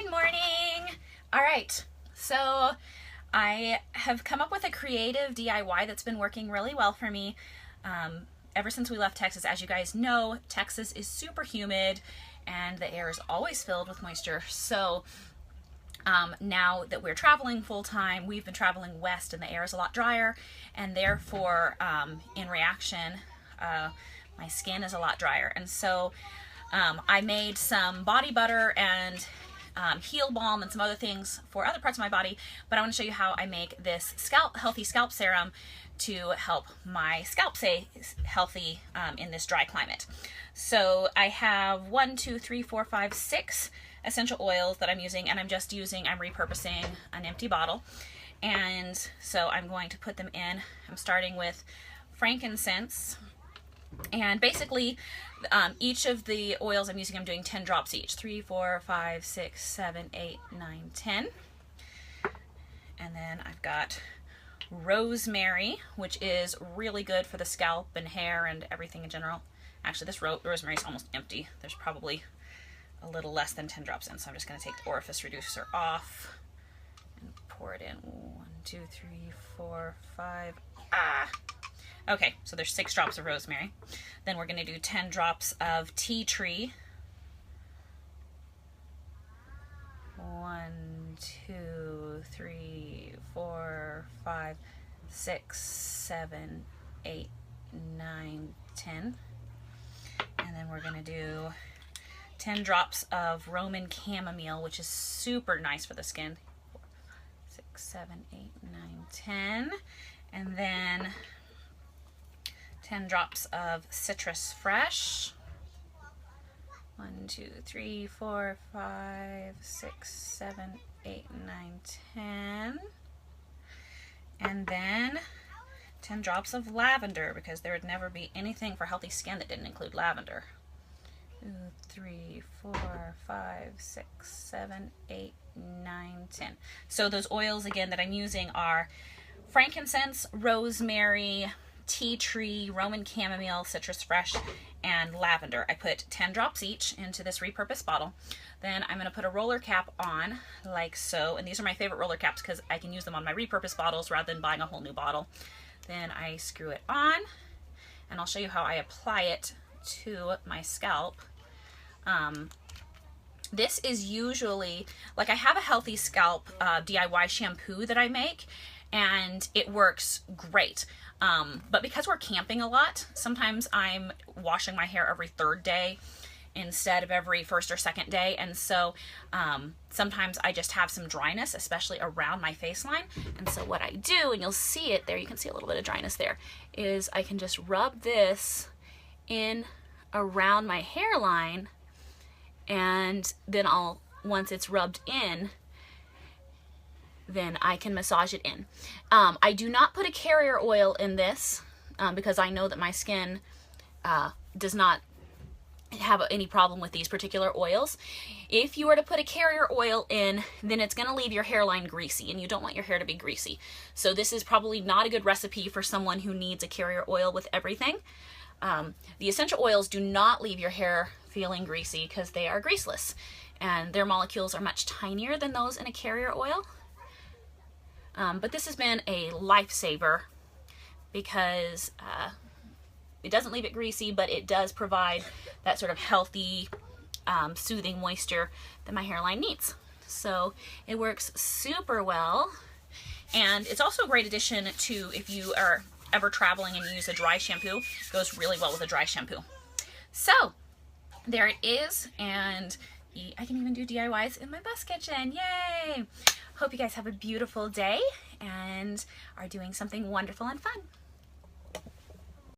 Good morning. All right, so I have come up with a creative DIY that's been working really well for me ever since we left Texas. As you guys know, Texas is super humid and the air is always filled with moisture. So now that we're traveling full time, we've been traveling west and the air is a lot drier, and therefore in reaction my skin is a lot drier. And so I made some body butter and heel balm and some other things for other parts of my body, but I want to show you how I make this healthy scalp serum to help my scalp stay healthy in this dry climate. So I have 6 essential oils that I'm using, and I'm repurposing an empty bottle. And so I'm going to put them in. I'm starting with frankincense. And basically, each of the oils I'm using, I'm doing 10 drops each. 3, 4, 5, 6, 7, 8, 9, 10. And then I've got rosemary, which is really good for the scalp and hair and everything in general. Actually, this rosemary is almost empty. There's probably a little less than 10 drops in, so I'm just going to take the orifice reducer off and pour it in. 1, 2, 3, 4, 5. Okay, so there's 6 drops of rosemary. Then we're going to do 10 drops of tea tree. 1, 2, 3, 4, 5, 6, 7, 8, 9, 10. And then we're going to do 10 drops of Roman chamomile, which is super nice for the skin. 4, 6, 7, 8, 9, 10. And then 10 drops of citrus fresh. 1, 2, 3, 4, 5, 6, 7, 8, 9, 10. And then 10 drops of lavender, because there would never be anything for healthy skin that didn't include lavender. 2, 3, 4, 5, 6, 7, 8, 9, 10. So those oils again that I'm using are frankincense, rosemary, tea tree, Roman chamomile, citrus fresh, and lavender. I put 10 drops each into this repurposed bottle. Then I'm going to put a roller cap on like so, and these are my favorite roller caps because I can use them on my repurposed bottles rather than buying a whole new bottle. Then I screw it on, and I'll show you how I apply it to my scalp. This is usually, like, I have a healthy scalp DIY shampoo that I make, and it works great. But because we're camping a lot, sometimes I'm washing my hair every 3rd day instead of every 1st or 2nd day. And so sometimes I just have some dryness, especially around my face line. And so what I do, and you'll see it there, you can see a little bit of dryness there, is I can just rub this in around my hairline, and then once it's rubbed in, then I can massage it in. I do not put a carrier oil in this because I know that my skin does not have any problem with these particular oils. If you were to put a carrier oil in, then it's going to leave your hairline greasy, and you don't want your hair to be greasy. So this is probably not a good recipe for someone who needs a carrier oil with everything. The essential oils do not leave your hair feeling greasy because they are greaseless, and their molecules are much tinier than those in a carrier oil. But this has been a lifesaver because it doesn't leave it greasy, but it does provide that sort of healthy, soothing moisture that my hairline needs. So it works super well, and it's also a great addition to if you are ever traveling and you use a dry shampoo. It goes really well with a dry shampoo. So there it is, and I can even do DIYs in my bus kitchen. Yay! Hope you guys have a beautiful day and are doing something wonderful and fun.